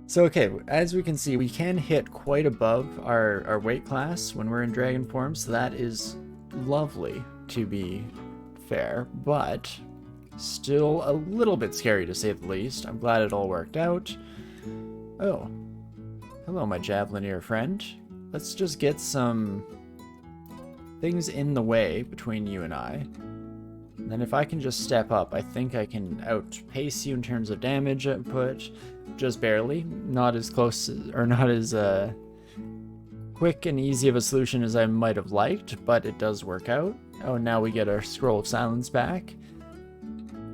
So okay, as we can see, we can hit quite above our weight class when we're in dragon form, so that is lovely, to be fair, but still a little bit scary to say the least. I'm glad it all worked out. Oh, hello my Javelineer friend. Let's just get some things in the way between you and I. And then if I can just step up, I think I can outpace you in terms of damage output. Just barely. Not as close or not as quick and easy of a solution as I might have liked, but it does work out. Oh, now we get our Scroll of Silence back,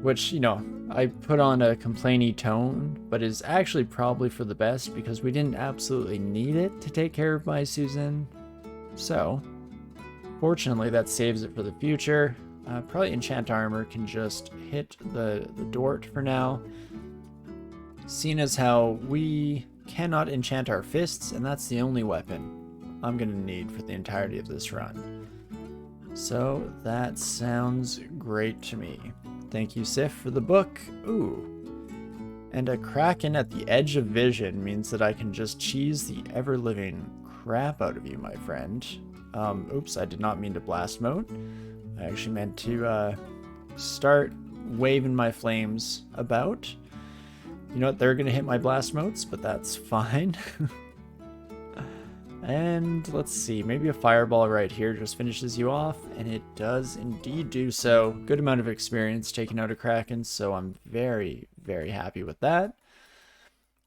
which, you know, I put on a complainy tone, but is actually probably for the best because we didn't absolutely need it to take care of my Susan. So, fortunately, that saves it for the future. Probably Enchant Armor can just hit the Dort for now. Seeing as how we cannot enchant our fists, and that's the only weapon I'm going to need for the entirety of this run. So that sounds great to me. Thank you, Sif, for the book. Ooh. And a Kraken at the edge of vision means that I can just cheese the ever-living crap out of you, my friend. Oops, I did not mean to blast mode. I actually meant to start waving my flames about. You know what, they're going to hit my blast motes, but that's fine. And let's see, maybe a fireball right here just finishes you off, and it does indeed do so. Good amount of experience taking out a Kraken, so I'm very, very happy with that.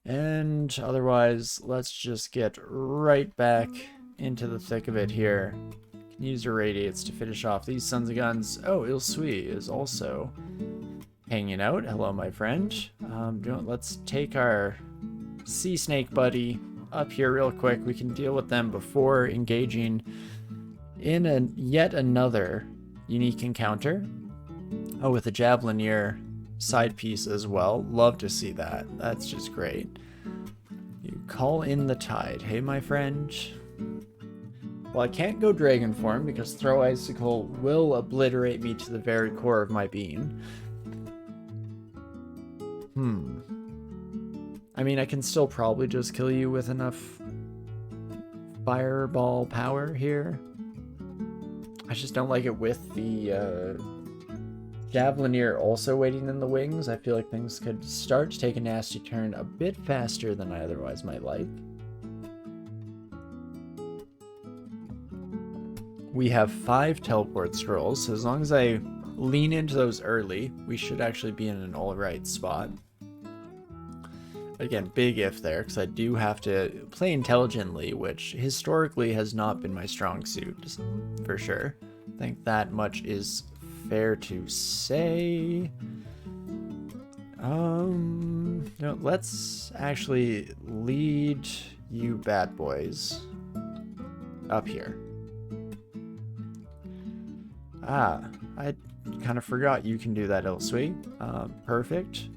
And otherwise, let's just get right back into the thick of it here. Can use Irradiates to finish off these sons of guns. Oh, Ilsui is also hanging out. Hello, my friend. Let's take our sea snake buddy up here real quick. We can deal with them before engaging in yet another unique encounter. Oh, with a Javelineer side piece as well. Love to see that. That's just great. You call in the tide. Hey, my friend. Well, I can't go dragon form because Throw Icicle will obliterate me to the very core of my being. I mean, I can still probably just kill you with enough fireball power here. I just don't like it with the Javelineer also waiting in the wings. I feel like things could start to take a nasty turn a bit faster than I otherwise might like. We have 5 teleport scrolls, so as long as I lean into those early, we should actually be in an alright spot. Again, big if there, because I do have to play intelligently, which historically has not been my strong suit, for sure. I think that much is fair to say. No, let's actually lead you bad boys up here. Ah, I kind of forgot you can do that, Ilsui. Perfect.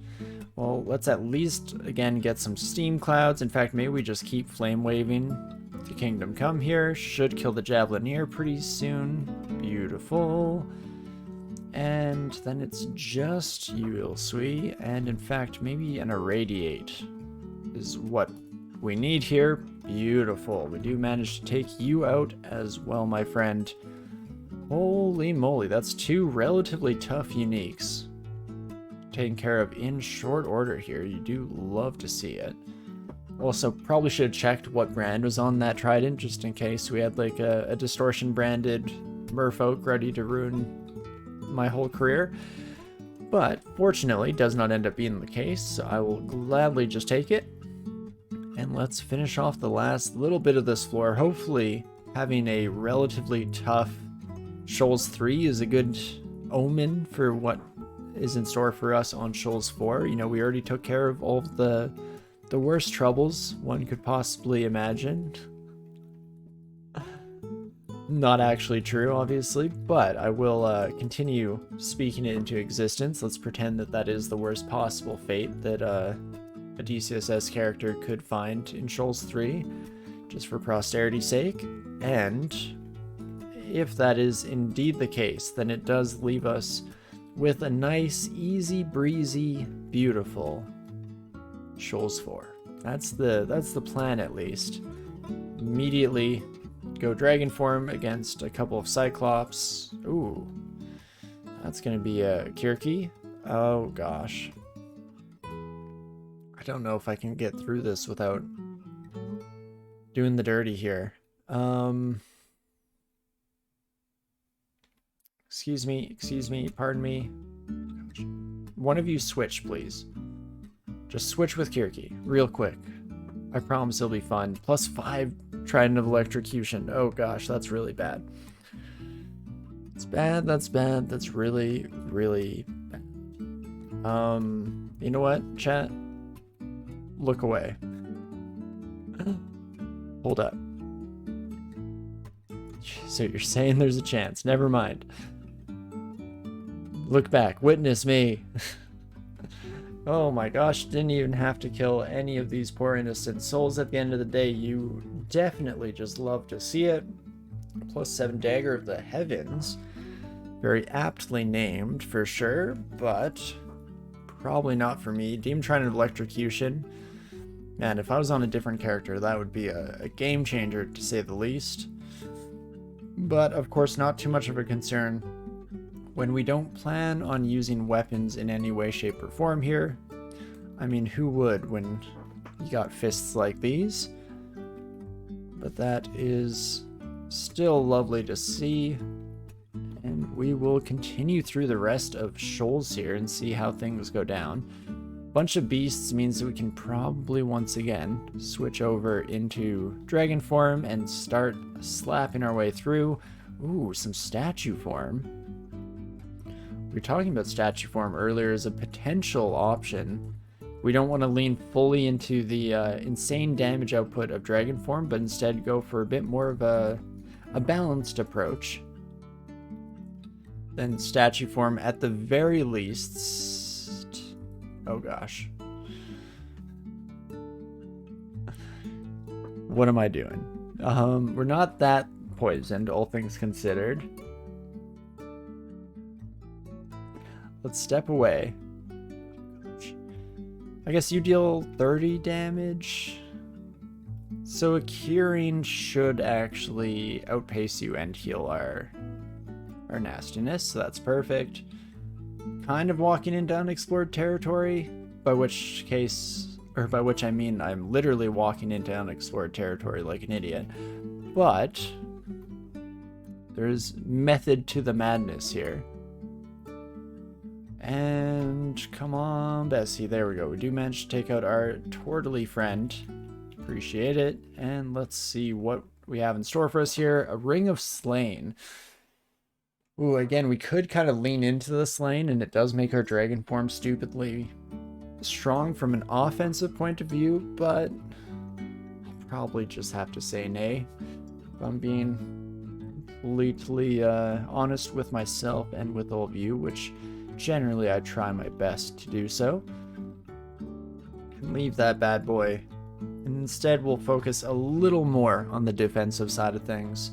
Well, let's at least, again, get some steam clouds. In fact, maybe we just keep flame waving to Kingdom Come here. Should kill the Javelineer pretty soon. Beautiful. And then it's just you, Ilsui. And in fact, maybe an Irradiate is what we need here. Beautiful. We do manage to take you out as well, my friend. Holy moly, that's 2 relatively tough uniques taken care of in short order here. You do love to see it. Also, probably should have checked what brand was on that trident, just in case we had like a distortion branded merfolk ready to ruin my whole career. But fortunately, does not end up being the case, so I will gladly just take it. And let's finish off the last little bit of this floor. Hopefully, having a relatively tough Shoals 3 is a good omen for what is in store for us on Shoals 4. You know, we already took care of all of the worst troubles one could possibly imagine. Not actually true, obviously, but I will continue speaking it into existence. Let's pretend that that is the worst possible fate that a DCSS character could find in Shoals 3, just for posterity's sake. And if that is indeed the case, then it does leave us with a nice, easy, breezy, beautiful Shoals 4. That's the plan, at least. Immediately go dragon form against a couple of Cyclops. Ooh. That's gonna be a Kirky. Oh gosh. I don't know if I can get through this without doing the dirty here. Excuse me, pardon me. One of you switch, please. Just switch with Kirky, real quick. I promise it'll be fun. +5 Trident of Electrocution. Oh gosh, that's really bad. It's bad, that's bad, that's really, really bad. You know what, chat? Look away. Hold up. So you're saying there's a chance. Never mind. Look back. Witness me. Oh my gosh, didn't even have to kill any of these poor innocent souls at the end of the day. You definitely just love to see it. +7 Dagger of the Heavens. Very aptly named, for sure, but probably not for me. Demon Trident of Electrocution. Man, if I was on a different character, that would be a game changer, to say the least. But, of course, not too much of a concern when we don't plan on using weapons in any way, shape, or form here. I mean, who would when you got fists like these? But that is still lovely to see. And we will continue through the rest of Shoals here and see how things go down. Bunch of beasts means that we can probably once again switch over into dragon form and start slapping our way through. Ooh, some statue form. We were talking about statue form earlier as a potential option. We don't want to lean fully into the insane damage output of dragon form, but instead go for a bit more of a balanced approach. Then statue form at the very least. Oh gosh. What am I doing? We're not that poisoned, all things considered. Let's step away. I guess you deal 30 damage. So a curing should actually outpace you and heal our nastiness, so that's perfect. Kind of walking into unexplored territory, by which I mean I'm literally walking into unexplored territory like an idiot. But there's method to the madness here. And come on, Bessie, there we go. We do manage to take out our tortily friend. Appreciate it. And let's see what we have in store for us here. A Ring of Slain. Ooh, again, we could kind of lean into the Slain, and it does make our dragon form stupidly strong from an offensive point of view, but I'll probably just have to say nay. If I'm being completely honest with myself and with all of you, which generally I try my best to do so. Leave that bad boy. And instead we'll focus a little more on the defensive side of things.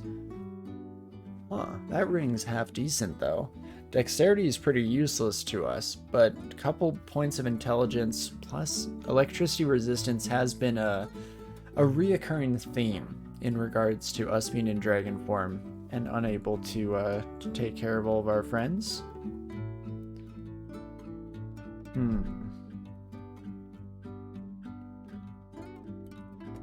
Huh, that ring's half decent though. Dexterity is pretty useless to us, but a couple points of intelligence plus electricity resistance has been a reoccurring theme in regards to us being in dragon form and unable to take care of all of our friends.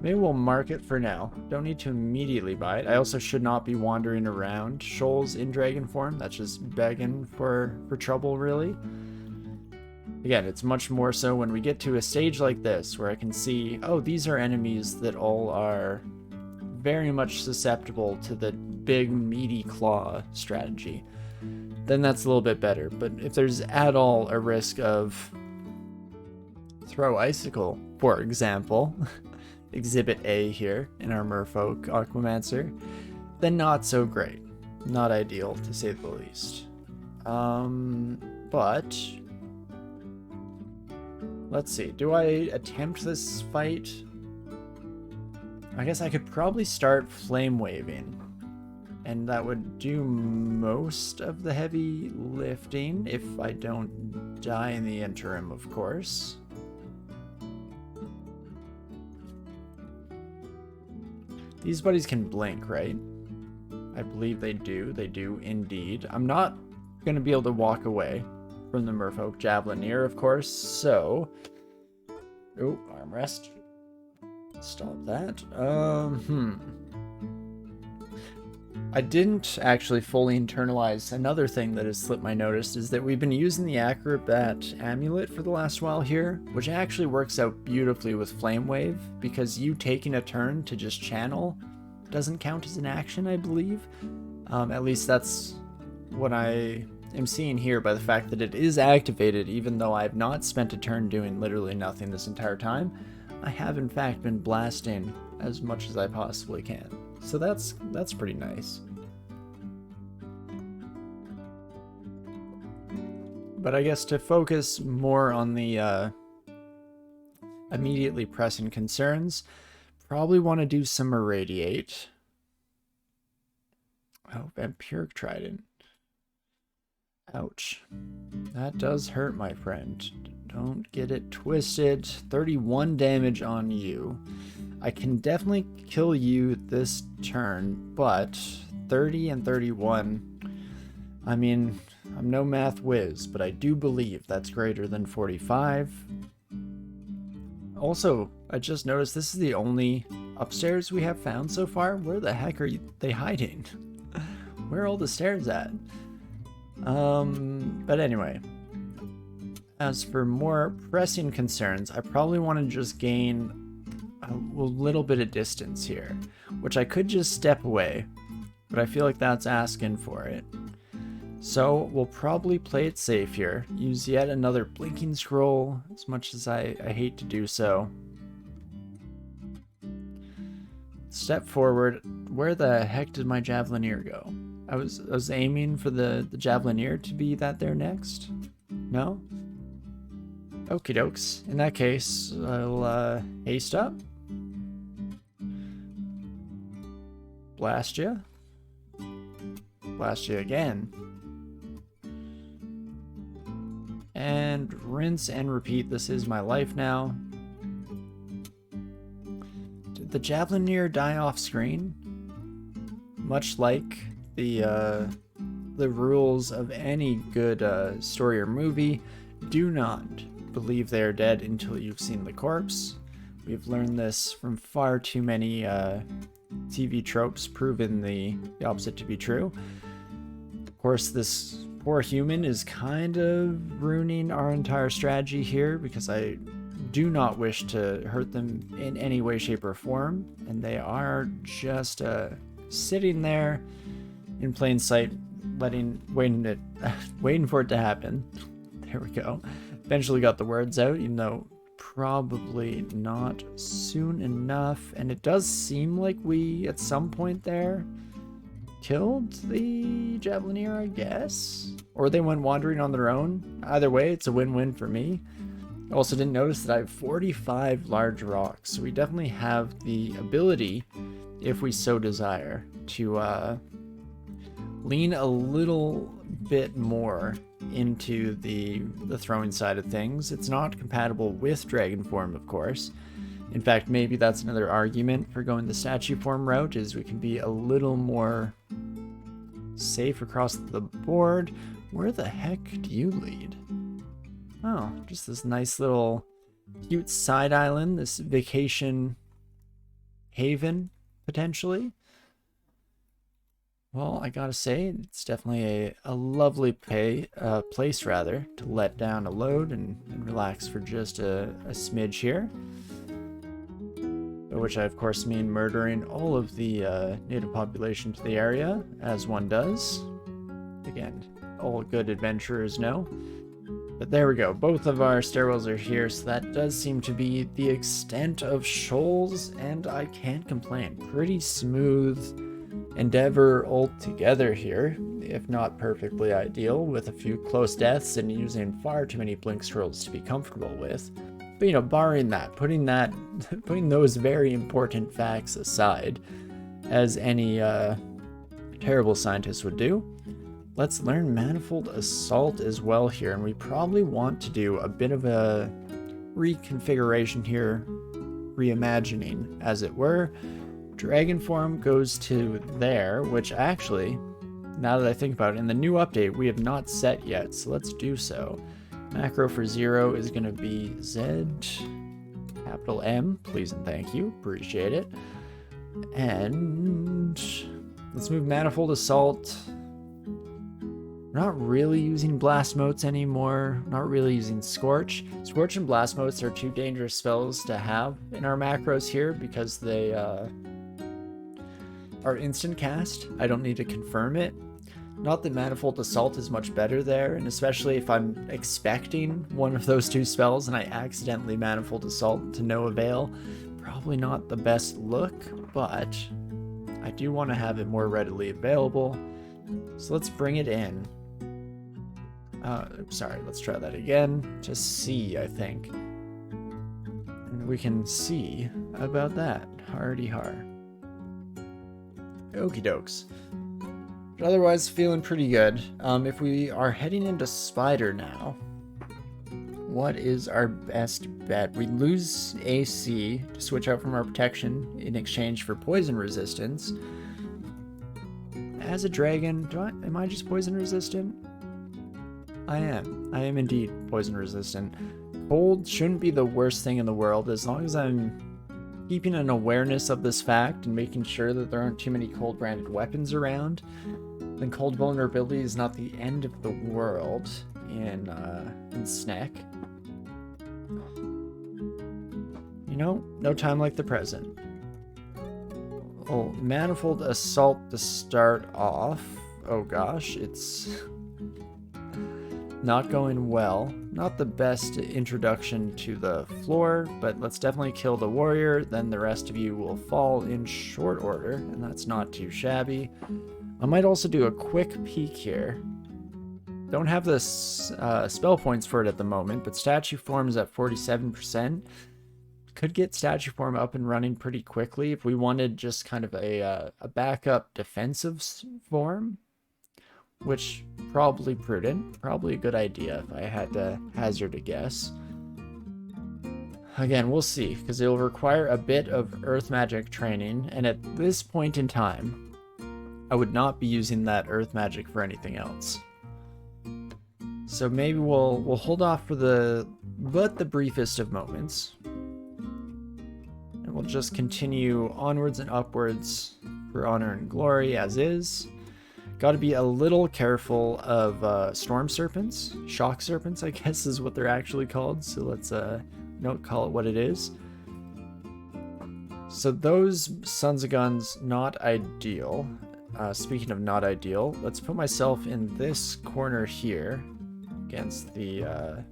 Maybe we'll mark it for now. Don't need to immediately buy it. I also should not be wandering around Shoals in dragon form. That's just begging for trouble, really. Again, it's much more so when we get to a stage like this where I can see, oh, these are enemies that all are very much susceptible to the big meaty claw strategy. Then that's a little bit better. But if there's at all a risk of Throw Icicle, for example, Exhibit A here in our Merfolk Aquamancer, then not so great. Not ideal, to say the least. But let's see. Do I attempt this fight? I guess I could probably start flame waving, and that would do most of the heavy lifting if I don't die in the interim, of course. These buddies can blink, right? I believe they do. They do indeed. I'm not going to be able to walk away from the Merfolk Javelineer, of course, so... Oh, armrest. Stop that. I didn't actually fully internalize. Another thing that has slipped my notice is that we've been using the Acrobat Amulet for the last while here, which actually works out beautifully with Flame Wave, because you taking a turn to just channel doesn't count as an action, I believe. At least that's what I am seeing here by the fact that it is activated, even though I've not spent a turn doing literally nothing this entire time. I have in fact been blasting as much as I possibly can. So that's pretty nice. But I guess to focus more on the immediately pressing concerns, probably want to do some Irradiate. Oh, Vampiric Trident. Ouch. That does hurt, my friend. Don't get it twisted. 31 damage on you. I can definitely kill you this turn, but 30 and 31, I mean, I'm no math whiz, but I do believe that's greater than 45. Also, I just noticed this is the only upstairs we have found so far. Where the heck are they hiding? Where are all the stairs at? But anyway, as for more pressing concerns, I probably want to just gain a little bit of distance here, which I could just step away, but I feel like that's asking for it. So we'll probably play it safe here, use yet another blinking scroll, as much as I hate to do so. Step forward. Where the heck did my Javelineer go? I was aiming for the Javelineer to be that there next. No? Okie dokes. In that case, I'll haste up. Blast ya. Blast ya again. And rinse and repeat. This is my life now. Did the Javelineer die off screen? Much like the rules of any good story or movie, do not believe they are dead until you've seen the corpse. We've learned this from far too many TV tropes proving the opposite to be true. Of course, this poor human is kind of ruining our entire strategy here, because I do not wish to hurt them in any way, shape, or form, and they are just sitting there in plain sight, waiting for it to happen. There we go. Eventually got the words out, even though probably not soon enough. And it does seem like we, at some point there, killed the Javelineer, I guess? Or they went wandering on their own. Either way, it's a win-win for me. I also didn't notice that I have 45 large rocks, so we definitely have the ability, if we so desire, to lean a little bit more into the throwing side of things. It's not compatible with Dragon Form, of course. In fact, maybe that's another argument for going the statue form route, is we can be a little more safe across the board. Where the heck do you lead? Oh, just this nice little cute side island, this vacation haven, potentially. Well, I gotta say, it's definitely a lovely place rather, to let down a load and relax for just a smidge here. By which I, of course, mean murdering all of the native population to the area, as one does. Again, all good adventurers know. But there we go, both of our stairwells are here, so that does seem to be the extent of shoals, and I can't complain. Pretty smooth endeavor altogether here, if not perfectly ideal, with a few close deaths and using far too many blink scrolls to be comfortable with. But, you know, barring that, putting those very important facts aside, as any terrible scientist would do, let's learn Manifold Assault as well here, and we probably want to do a bit of a reconfiguration here, reimagining, as it were, Dragon form goes to there, which actually, now that I think about it, in the new update, we have not set yet, so let's do so. Macro for 0 is going to be Z, capital M, please and thank you, appreciate it. And let's move Manifold Assault. We're not really using Blast Motes anymore, not really using Scorch. Scorch and Blast Motes are two dangerous spells to have in our macros here because they are instant cast. I don't need to confirm it. Not that Manifold Assault is much better there, and especially if I'm expecting one of those two spells and I accidentally Manifold Assault to no avail, probably not the best look, but I do want to have it more readily available. So let's bring it in. Sorry, let's try that again. To C, I think. And we can see about that. Hardy har. Okie dokes. But otherwise, feeling pretty good. If we are heading into Spider now, what is our best bet? We lose AC to switch out from our protection in exchange for poison resistance. As a dragon, am I just poison resistant? I am. I am indeed poison resistant. Cold shouldn't be the worst thing in the world as long as I'm keeping an awareness of this fact and making sure that there aren't too many cold branded weapons around. Then cold vulnerability is not the end of the world in Snack. You know, no time like the present. Oh, Manifold Assault to start off. Oh gosh, it's not going well. Not the best introduction to the floor, but let's definitely kill the warrior, then the rest of you will fall in short order, and that's not too shabby. I might also do a quick peek here. Don't have the spell points for it at the moment, but statue form is at 47%. Could get statue form up and running pretty quickly if we wanted just kind of a backup defensive form, which probably prudent, probably a good idea if I had to hazard a guess. Again, we'll see, because it'll require a bit of earth magic training, and at this point in time, I would not be using that earth magic for anything else. So maybe we'll hold off for the briefest of moments. And we'll just continue onwards and upwards for honor and glory as is. Got to be a little careful of storm serpents. Shock serpents, I guess, is what they're actually called. So let's not call it what it is. So those Sons of Guns, not ideal. Speaking of not ideal, let's put myself in this corner here against the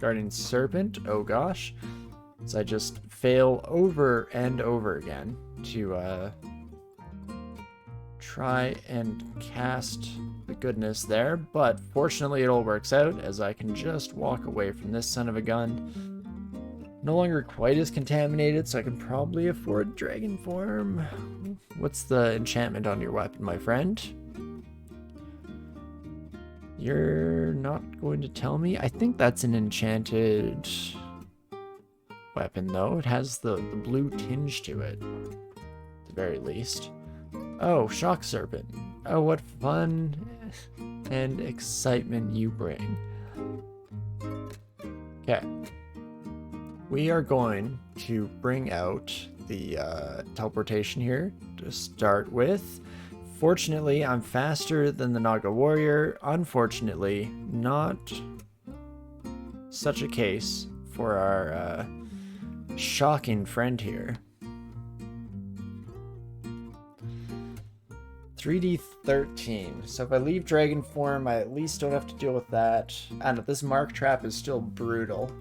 Guardian Serpent. Oh gosh. So I just fail over and over again to try and cast the goodness there, but fortunately it all works out as I can just walk away from this son of a gun. No longer quite as contaminated, so I can probably afford dragon form. What's the enchantment on your weapon, my friend? You're not going to tell me? I think that's an enchanted weapon, though. It has the blue tinge to it, at the very least. Oh, Shock Serpent. Oh, what fun and excitement you bring. Okay. We are going to bring out the teleportation here to start with. Fortunately, I'm faster than the Naga Warrior. Unfortunately, not such a case for our shocking friend here. 3d13. So if I leave dragon form, I at least don't have to deal with that. And this mark trap is still brutal,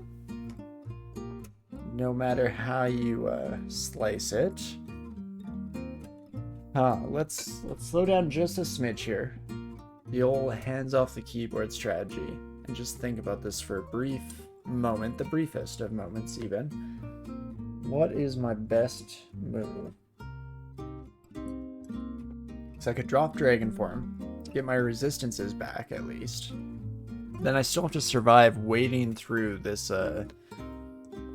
no matter how you slice it. Let's slow down just a smidge here. The old hands off the keyboard strategy, and just think about this for a brief moment, the briefest of moments even. What is my best move? So I could drop dragon form, get my resistances back at least. Then I still have to survive wading through this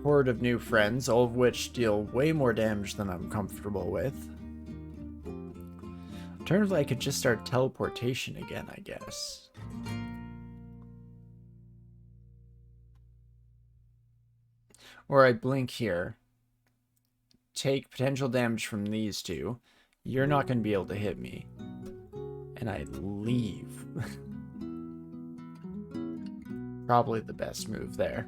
horde of new friends, all of which deal way more damage than I'm comfortable with. Alternatively, I could just start teleportation again, I guess. Or I blink here, take potential damage from these two. You're not going to be able to hit me. And I leave. Probably the best move there.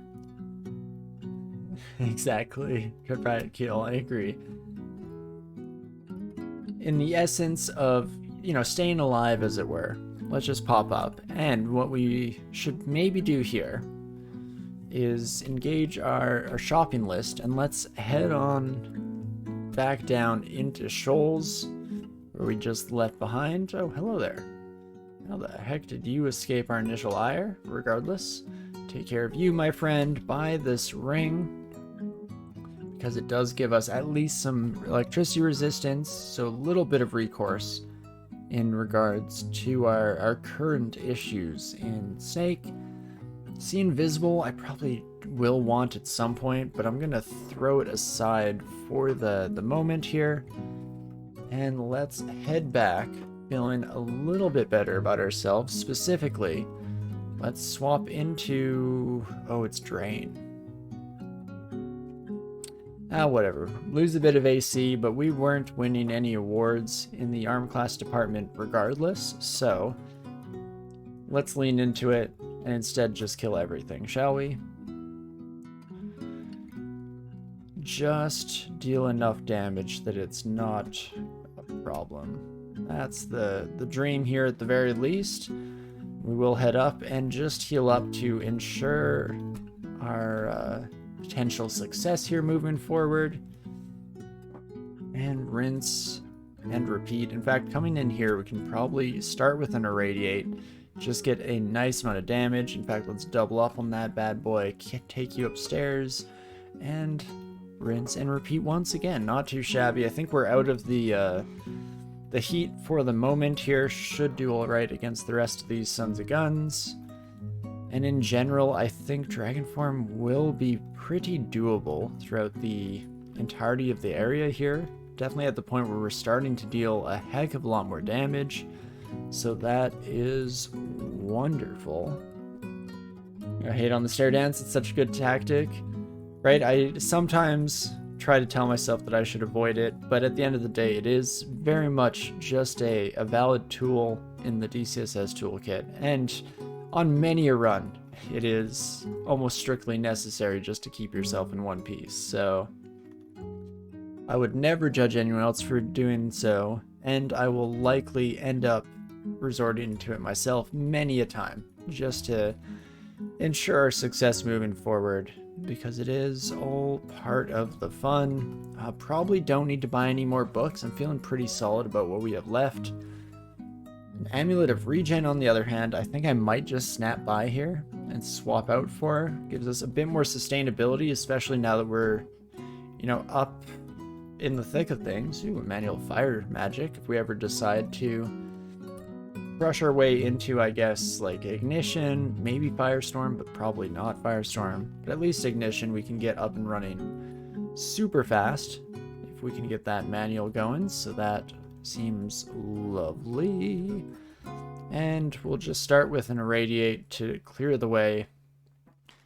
Exactly. Could probably kill, I agree. In the essence of, you know, staying alive, as it were, let's just pop up. And what we should maybe do here is engage our shopping list, and let's head on back down into Shoals, where we just left behind. Oh, hello there. How the heck did you escape our initial ire? Regardless, take care of you, my friend. Buy this ring, because it does give us at least some electricity resistance, so a little bit of recourse in regards to our current issues in Snake. See Invisible, I probably will want at some point, but I'm going to throw it aside for the moment here. And let's head back, feeling a little bit better about ourselves. Specifically, let's swap into... oh, it's Drain. Whatever. Lose a bit of AC, but we weren't winning any awards in the arm class department regardless, so let's lean into it and instead just kill everything, shall we? Just deal enough damage that it's not a problem. That's the dream here at the very least. We will head up and just heal up to ensure our potential success here moving forward. And rinse and repeat. In fact, coming in here, we can probably start with an Irradiate. Just get a nice amount of damage. In fact, let's double up on that bad boy. Take you upstairs and rinse and repeat once again. Not too shabby. I think we're out of the heat for the moment here. Should do all right against the rest of these sons of guns. And in general, I think Dragon Form will be pretty doable throughout the entirety of the area here. Definitely at the point where we're starting to deal a heck of a lot more damage. So that is wonderful. I hate on the stair dance. It's such a good tactic, right? I sometimes try to tell myself that I should avoid it, but at the end of the day, it is very much just a valid tool in the DCSS toolkit. And on many a run, it is almost strictly necessary just to keep yourself in one piece. So I would never judge anyone else for doing so, and I will likely end up resorting to it myself many a time just to ensure our success moving forward, because it is all part of the fun. Probably don't need to buy any more books. I'm feeling pretty solid about what we have left. An Amulet of Regen, on the other hand, I think I might just snap by here and swap out for. Gives us a bit more sustainability, especially now that we're, you know, up in the thick of things. Ooh, manual fire magic, if we ever decide to rush our way into, I guess, like Ignition, maybe Firestorm, but probably not Firestorm. But at least Ignition, we can get up and running super fast if we can get that manual going, so that seems lovely. And we'll just start with an Irradiate to clear the way.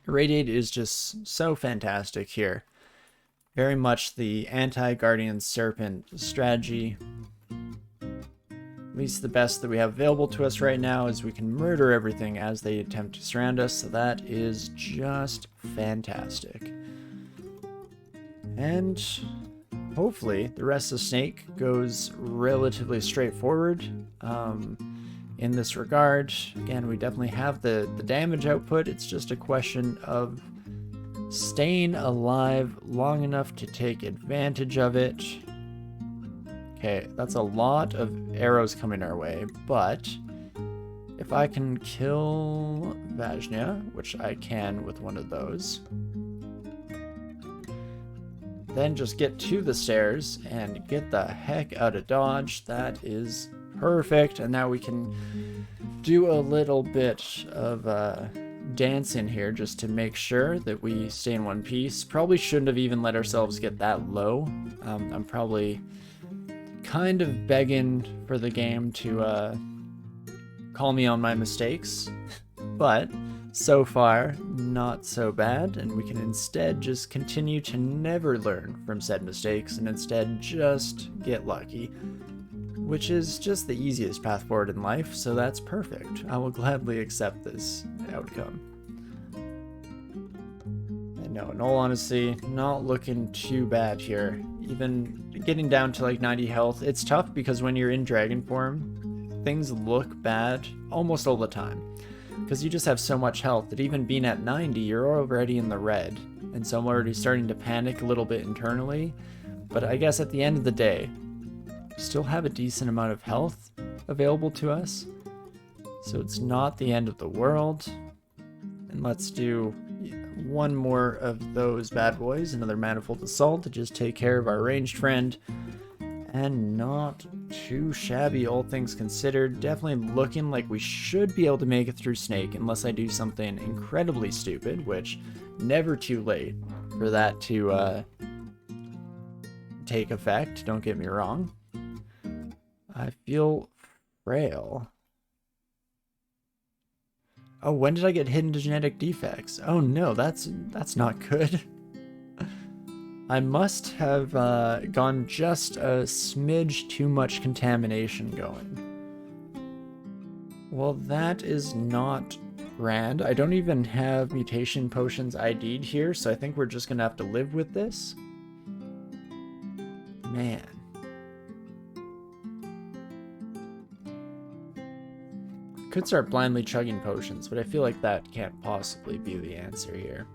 Irradiate is just so fantastic here. Very much the anti-Guardian Serpent strategy. At least the best that we have available to us right now is we can murder everything as they attempt to surround us, so that is just fantastic. And hopefully the rest of Snake goes relatively straightforward in this regard. Again, we definitely have the damage output. It's just a question of staying alive long enough to take advantage of it. Okay, that's a lot of arrows coming our way, but if I can kill Vajna, which I can with one of those, then just get to the stairs and get the heck out of dodge. That is perfect. And now we can do a little bit of dance in here just to make sure that we stay in one piece. Probably shouldn't have even let ourselves get that low. I'm probably kind of begging for the game to call me on my mistakes, but so far not so bad, and we can instead just continue to never learn from said mistakes and instead just get lucky, which is just the easiest path forward in life, so that's perfect. I will gladly accept this outcome. And no, in all honesty, not looking too bad here. Even getting down to like 90 health, it's tough because when you're in dragon form, things look bad almost all the time. Because you just have so much health that even being at 90, you're already in the red. And so I'm already starting to panic a little bit internally. But I guess at the end of the day, still have a decent amount of health available to us. So it's not the end of the world. And let's do one more of those bad boys, another Manifold Assault to just take care of our ranged friend. And not too shabby, all things considered. Definitely looking like we should be able to make it through Snake unless I do something incredibly stupid, which never too late for that to take effect, don't get me wrong. I feel frail. Oh, when did I get hidden to genetic defects? Oh no, that's not good. I must have gone just a smidge too much contamination going. Well, that is not grand. I don't even have mutation potions ID'd here, so I think we're just gonna have to live with this. Man. Could start blindly chugging potions, but I feel like that can't possibly be the answer here.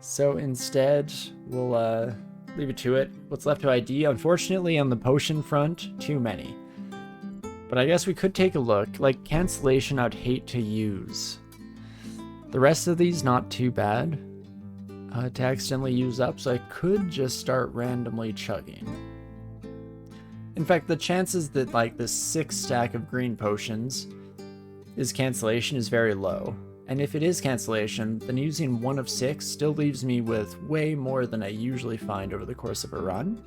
So instead, we'll leave it to it. What's left to ID? Unfortunately, on the potion front, too many. But I guess we could take a look. Like, cancellation I'd hate to use. The rest of these, not too bad to accidentally use up, so I could just start randomly chugging. In fact, the chances that, like, this 6 stack of green potions is cancellation is very low. And if it is cancellation, then using 1 of 6 still leaves me with way more than I usually find over the course of a run.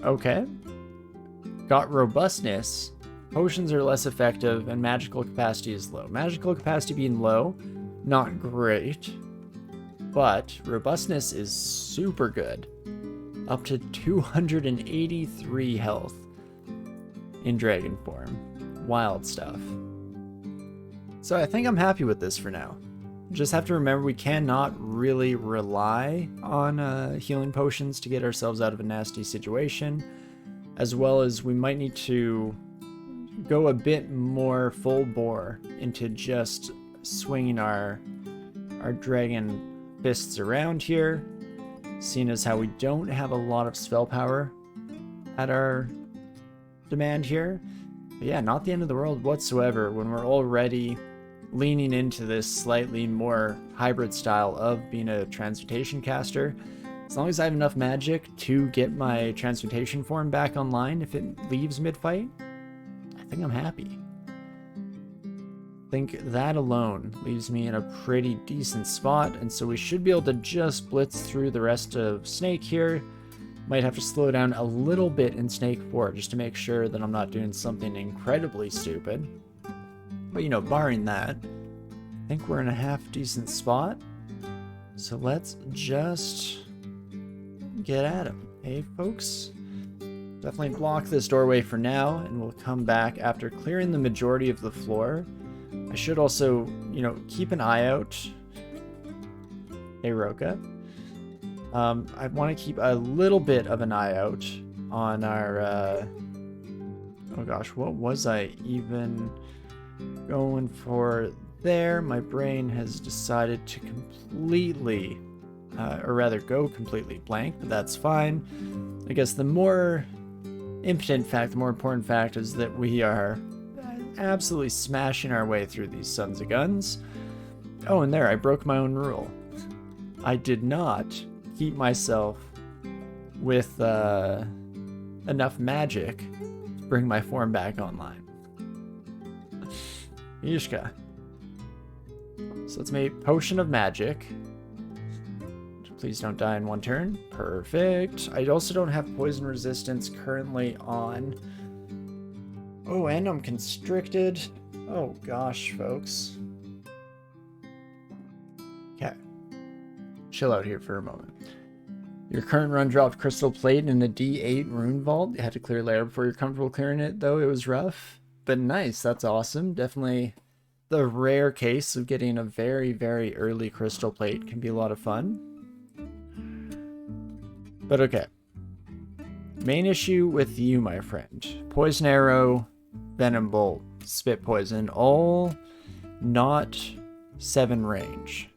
Okay. Got robustness. Potions are less effective, and magical capacity is low. Magical capacity being low, not great. But robustness is super good. Up to 283 health in dragon form. Wild stuff. So I think I'm happy with this for now. Just have to remember we cannot really rely on healing potions to get ourselves out of a nasty situation, as well as we might need to go a bit more full bore into just swinging our dragon fists around here, seeing as how we don't have a lot of spell power at our demand here. But yeah, not the end of the world whatsoever when we're already leaning into this slightly more hybrid style of being a transmutation caster. As long as I have enough magic to get my transmutation form back online if it leaves mid-fight, I think I'm happy. I think that alone leaves me in a pretty decent spot, and so we should be able to just blitz through the rest of Snake here. Might have to slow down a little bit in Snake 4 just to make sure that I'm not doing something incredibly stupid. But, you know, barring that, I think we're in a half-decent spot. So let's just get at him. Hey, folks? Definitely block this doorway for now, and we'll come back after clearing the majority of the floor. I should also, you know, keep an eye out. Hey, Roka. I want to keep a little bit of an eye out on our, oh gosh, what was I even going for there? My brain has decided to completely, or rather go completely blank, but that's fine. I guess the more impotent fact, the more important fact is that we are absolutely smashing our way through these sons of guns. Oh, and there, I broke my own rule. I did not keep myself with enough magic to bring my form back online. Yishka. So let's make Potion of Magic. Please don't die in one turn. Perfect. I also don't have poison resistance currently on. Oh, and I'm constricted. Oh gosh, folks. Okay. Chill out here for a moment. Your current run dropped Crystal Plate in a D8 Rune Vault. You had to clear layer before you're comfortable clearing it, though. It was rough, but nice. That's awesome. Definitely the rare case of getting a very, very early Crystal Plate can be a lot of fun. But okay. Main issue with you, my friend. Poison Arrow, Venom Bolt, Spit Poison, all not 7 range.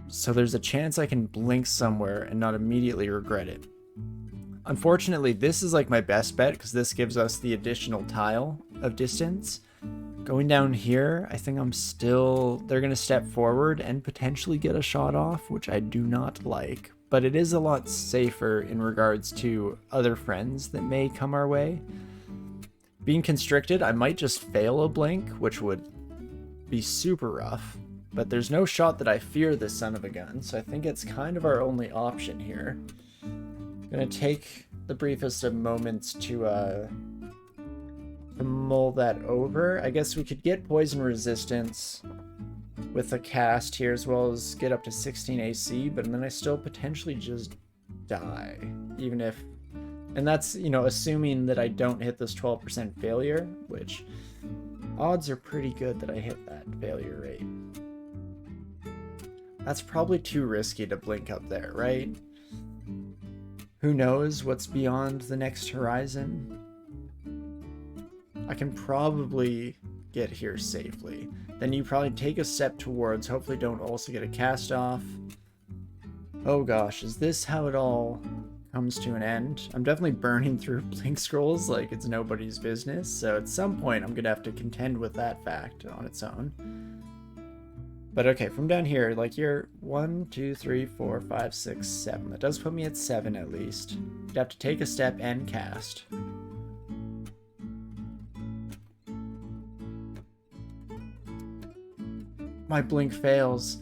So there's a chance I can blink somewhere and not immediately regret it. Unfortunately, this is like my best bet because this gives us the additional tile of distance. Going down here, I think they're going to step forward and potentially get a shot off, which I do not like. But it is a lot safer in regards to other friends that may come our way. Being constricted, I might just fail a blink, which would be super rough. But there's no shot that I fear this son of a gun, so I think it's kind of our only option here. I'm gonna take the briefest of moments to mull that over. I guess we could get poison resistance with a cast here, as well as get up to 16 AC, but then I still potentially just die, even if, and that's, you know, assuming that I don't hit this 12% failure, which odds are pretty good that I hit that failure rate. That's probably too risky to blink up there, right? Who knows what's beyond the next horizon? I can probably get here safely. Then you probably take a step towards, hopefully don't also get a cast off. Oh gosh, is this how it all comes to an end? I'm definitely burning through blink scrolls like it's nobody's business, so at some point I'm gonna have to contend with that fact on its own. But okay, from down here, like you're 1, 2, 3, 4, 5, 6, 7. That does put me at 7 at least. You'd have to take a step and cast. My blink fails.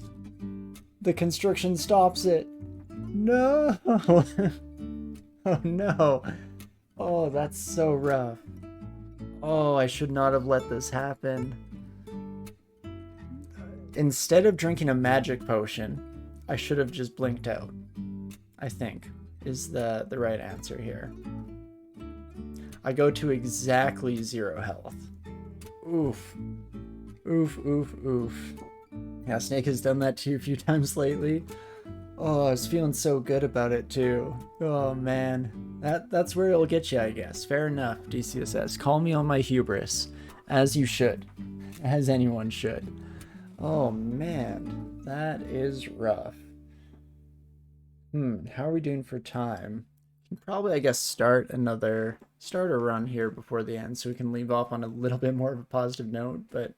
The constriction stops it. No! Oh no. Oh, that's so rough. Oh, I should not have let this happen. Instead of drinking a magic potion, I should have just blinked out, I think, is the right answer here. I go to exactly 0 health. Oof. Oof, oof, oof. Yeah, Snake has done that to you a few times lately. Oh, I was feeling so good about it too. Oh man. That's where it'll get you, I guess. Fair enough, DCSS. Call me on my hubris. As you should. As anyone should. Oh man, that is rough. How are we doing for time? We can probably, I guess, start a run here before the end so we can leave off on a little bit more of a positive note, but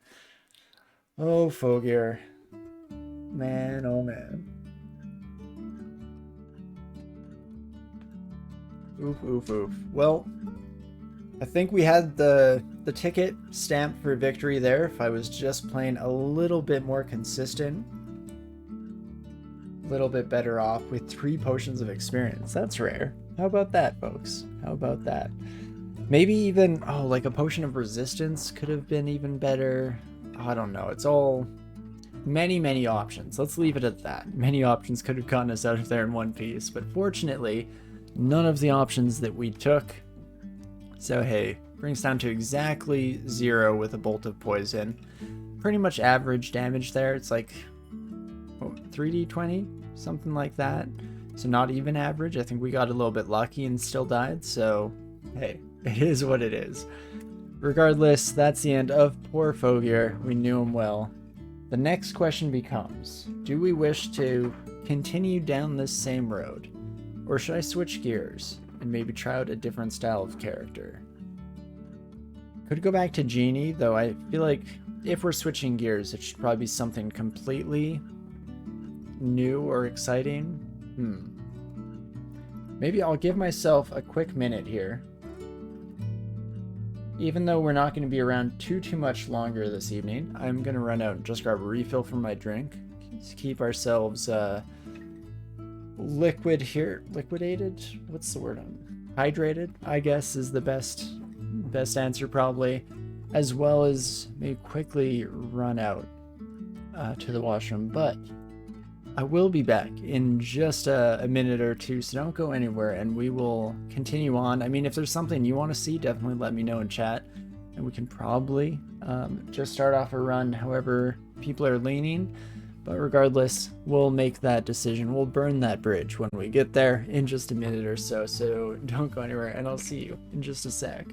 oh, Fogier. Man, oh man. Oof, oof, oof. Well, I think we had the ticket stamped for victory there if I was just playing a little bit more consistent. A little bit better off with 3 potions of experience. That's rare. How about that, folks? How about that? Maybe even, like a potion of resistance could have been even better. I don't know. It's all many, many options. Let's leave it at that. Many options could have gotten us out of there in one piece, but fortunately, none of the options that we took. So hey, brings down to exactly 0 with a bolt of poison. Pretty much average damage there. It's like 3d20, something like that. So not even average. I think we got a little bit lucky and still died. So hey, it is what it is. Regardless, that's the end of poor Fogier. We knew him well. The next question becomes, do we wish to continue down this same road? Or should I switch gears and maybe try out a different style of character? Could go back to Genie, though I feel like if we're switching gears, it should probably be something completely new or exciting. Maybe I'll give myself a quick minute here. even though we're not going to be around too much longer this evening, I'm going to run out and just grab a refill for my drink. Just keep ourselves liquid here. Liquidated? What's the word? Hydrated, I guess, is the best answer probably. As well as maybe quickly run out to the washroom. But I will be back in just a minute or two, so don't go anywhere, and we will continue on. I mean, if there's something you want to see, definitely let me know in chat, and we can probably just start off a run however people are leaning. But regardless, we'll make that decision. We'll burn that bridge when we get there in just a minute or so, so don't go anywhere, and I'll see you in just a sec.